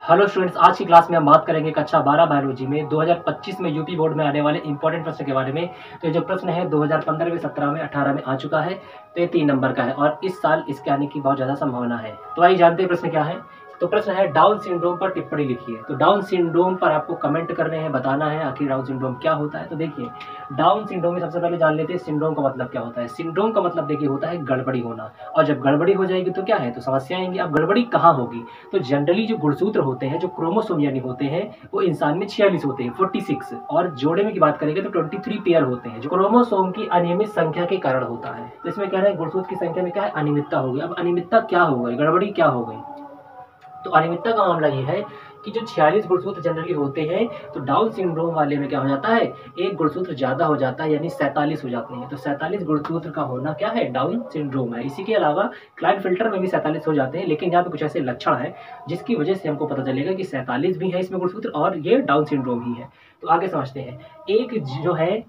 Hello students, आज की class में हम बात करेंगे कक्षा 12 बायोलॉजी में 2025 में यूपी बोर्ड में आने वाले इंपॉर्टेंट प्रश्न के बारे में। तो ये जो प्रश्न है 2015 में, 17 में, 18 में आ चुका है। तो ये 3 नंबर का है और इस साल इसके आने की बहुत ज़्यादा संभावना है। तो आइए जानते हैं प्रश्न क्या है। तो प्रश्न है, डाउन सिंड्रोम पर टिप्पणी लिखिए। तो डाउन सिंड्रोम पर आपको कमेंट करने हैं, बताना है आखिर डाउन सिंड्रोम क्या होता है। तो देखिए, डाउन सिंड्रोम में सबसे पहले जान लेते हैं सिंड्रोम का मतलब क्या होता है। सिंड्रोम का मतलब देखिए होता है गड़बड़ी होना, और जब गड़बड़ी हो जाएगी तो क्या है, तो समस्या आएंगी। अब गड़बड़ी कहाँ होगी, तो जनरली जो गुणसूत्र होते हैं, जो क्रोमोसोम यानी होते हैं, वो इंसान में 46 होते हैं, 46, और जोड़े में की बात करेंगे तो 23 पेयर होते हैं, जो क्रोमोसोम की अनियमित संख्या के कारण होता है। तो इसमें कह रहे हैं गुणसूत्र की संख्या में क्या है, अनियमितता होगी। अब अनियमितता क्या हो गई, गड़बड़ी क्या हो गई, तो अनियमितता का मामला ये है कि जो 46 गुणसूत्र जनरली होते हैं, तो डाउन सिंड्रोम वाले में क्या हो जाता है, एक गुणसूत्र ज्यादा हो जाता है, यानी 47 हो जाते हैं। तो 47 गुणसूत्र का होना क्या है, डाउन सिंड्रोम है। इसी के अलावा क्लाइनफिल्टर में भी 47 हो जाते हैं, लेकिन यहाँ पे कुछ ऐसे लक्षण है जिसकी वजह से हमको पता चलेगा कि 47 भी है इसमें गुणसूत्र और ये डाउन सिंड्रोम ही है। तो आगे समझते हैं। एक जो है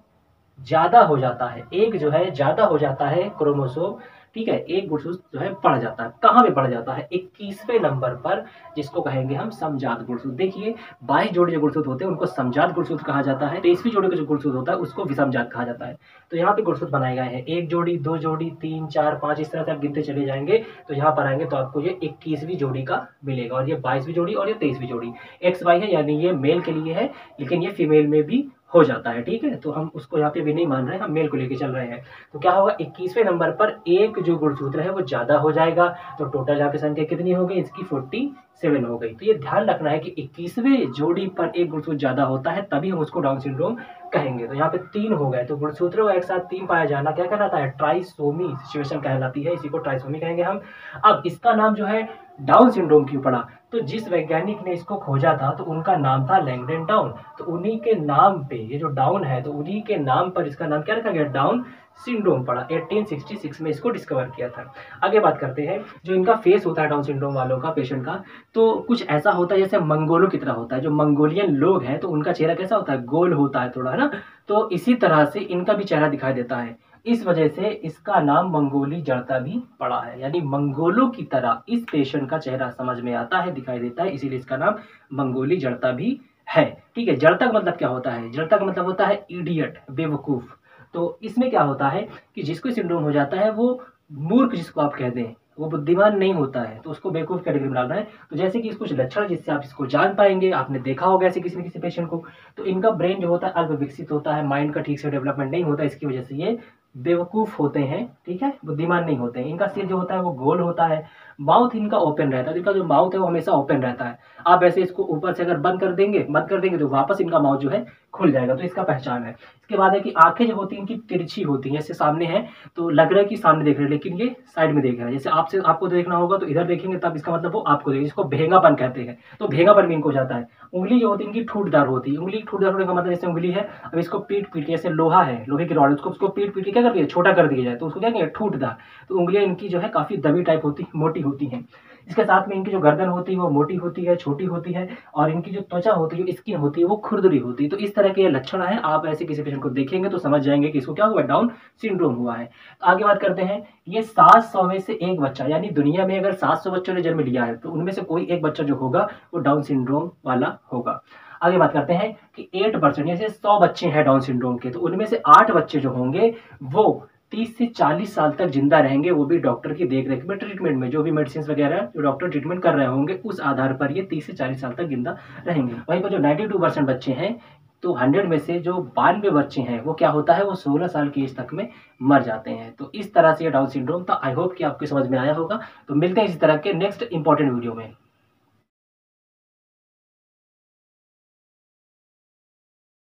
ज्यादा हो जाता है, एक जो है ज्यादा हो जाता है क्रोमोसोम, ठीक है। एक गुणसूत्र जो है बढ़ जाता है, कहाँ पे बढ़ जाता है, 21वें नंबर पर, जिसको कहेंगे हम समजात गुणसूत्र। देखिए, 22 जोड़ी जो गुणसूत्र होते हैं उनको समजात गुणसूत्र कहा जाता है। 23वीं जोड़ी का जो गुणसूत्र होता है उसको विषमजात कहा जाता है। तो यहाँ पे गुणसूत्र बनाए गए हैं, 1 जोड़ी, 2 जोड़ी, 3, 4, 5, इस तरह से आप गिनते चले जाएंगे। तो यहाँ पर आएंगे तो आपको ये 21वीं जोड़ी का मिलेगा, और ये 22वीं जोड़ी और ये 23वीं जोड़ी। एक्स वाई है, यानी ये मेल के लिए है, लेकिन ये फीमेल में भी हो जाता है, ठीक है। तो हम उसको यहाँ पे भी नहीं मान रहे हैं, हम मेल को लेके चल रहे हैं। तो क्या होगा, 21वें नंबर पर एक जो गुणसूत्र है वो ज्यादा हो जाएगा। तो टोटल यहाँ पे संख्या कितनी हो गई, इसकी 47 हो गई। तो ये ध्यान रखना है कि 21वें जोड़ी पर एक गुणसूत्र ज्यादा होता है, तभी हम उसको डाउन सिंड्रोम कहेंगे। तो यहाँ पे 3 हो गए, तो गुणसूत्रों का एक साथ 3 पाया जाना क्या कहलाता है, ट्राइसोमी सिचुएशन कहलाती है, इसी को ट्राइसोमी कहेंगे हम। अब इसका नाम जो है डाउन सिंड्रोम क्यों पड़ा, तो जिस वैज्ञानिक ने इसको खोजा था तो उनका नाम था लैंगडन डाउन। तो उन्हीं के नाम पे ये जो डाउन है, तो उन्हीं के नाम पर इसका नाम क्या रखा गया, डाउन सिंड्रोम पड़ा। 1866 में इसको डिस्कवर किया था। आगे बात करते हैं, जो इनका फेस होता है डाउन सिंड्रोम वालों का, पेशेंट का, तो कुछ ऐसा होता है जैसे मंगोलों की तरह होता है। जो मंगोलियन लोग हैं तो उनका चेहरा कैसा होता है, गोल होता है थोड़ा, है ना। तो इसी तरह से इनका भी चेहरा दिखाई देता है। इस वजह से इसका नाम मंगोली जड़ता भी पड़ा है, यानी मंगोलों की तरह इस पेशेंट का चेहरा समझ में आता है, दिखाई देता है, इसीलिए इसका नाम मंगोली जड़ता भी है, ठीक है। जड़ता का मतलब क्या होता है, जड़ता का मतलब होता है इडियट, बेवकूफ। तो इसमें क्या होता है कि जिसको सिंड्रोम हो जाता है वो मूर्ख, जिसको आप कहते हैं, वो बुद्धिमान नहीं होता है, तो उसको बेवकूफ कैटेगरी में डालना है। तो जैसे कि कुछ लक्षण जिससे आप इसको जान पाएंगे, आपने देखा होगा ऐसे किसी न किसी पेशेंट को, तो इनका ब्रेन जो होता है अल्प विकसित होता है, माइंड का ठीक से डेवलपमेंट नहीं होता, इसकी वजह से ये बेवकूफ होते हैं, ठीक है, बुद्धिमान नहीं होते हैं। इनका सिर जो होता है वो गोल होता है, माउथ इनका ओपन रहता है, इनका जो माउथ है वो हमेशा ओपन रहता है। आप ऐसे इसको ऊपर से अगर बंद कर देंगे तो वापस इनका माउथ जो है खुल जाएगा, तो इसका पहचान है। इसके बाद है कि आंखें जो होती हैं इनकी तिरछी होती हैं, जैसे सामने है तो लग रहा है कि सामने देख रहे हैं, लेकिन ये साइड में देख रहा है। जैसे आपसे आपको देखना होगा तो इधर देखेंगे, तब इसका मतलब वो आपको देखेंगे, इसको भेंगापन कहते हैं। तो भेंगापन भी इनको हो जाता है। उंगली जो होती है इनकी ठूठदार होती है, उंगली ठूठदार होने का मतलब जैसे उंगली है, अब इसको पीट पीट के, जैसे लोहा है, लोहे की रॉड, उसको पीट पीट के क्या कर दिया, छोटा कर दिया जाए, तो उसको क्या कहेंगे, ठूठदार। तो उंगलियां इनकी जो है काफी दबी टाइप होती, मोटी होती हैं। इसके साथ में इनकी जो गर्दन होती है वो मोटी होती है, छोटी होती है, और इनकी जो त्वचा होती है, जो स्किन होती है, वो खुरदरी होती है। तो इस तरह के लक्षण है, आप ऐसे किसी पेशेंट को देखेंगे तो समझ जाएंगे कि इसको क्या हुआ, डाउन सिंड्रोम हुआ है। तो आगे बात करते हैं, ये 700 में से एक बच्चा, यानी दुनिया में अगर 700 बच्चों ने जन्म लिया है तो उनमें से कोई एक बच्चा जो होगा वो डाउन सिंड्रोम वाला होगा। आगे बात करते हैं कि 8%, जैसे 100 बच्चे हैं डाउन सिंड्रोम के, तो उनमें से 8 बच्चे जो होंगे वो 30 से 40 साल तक जिंदा रहेंगे, वो भी डॉक्टर की देखरेख में, ट्रीटमेंट में, जो भी मेडिसिन वगैरह जो डॉक्टर ट्रीटमेंट कर रहे होंगे उस आधार पर ये 30 से 40 साल तक जिंदा रहेंगे। वहीं पर जो 92% बच्चे हैं, तो 100 में से जो 92 बच्चे हैं वो क्या होता है, वो 16 साल की एज तक में मर जाते हैं। तो इस तरह से ये डाउन सिंड्रोम था। आई होप कि आपको समझ में आया होगा। तो मिलते हैं इसी तरह के नेक्स्ट इंपॉर्टेंट वीडियो में।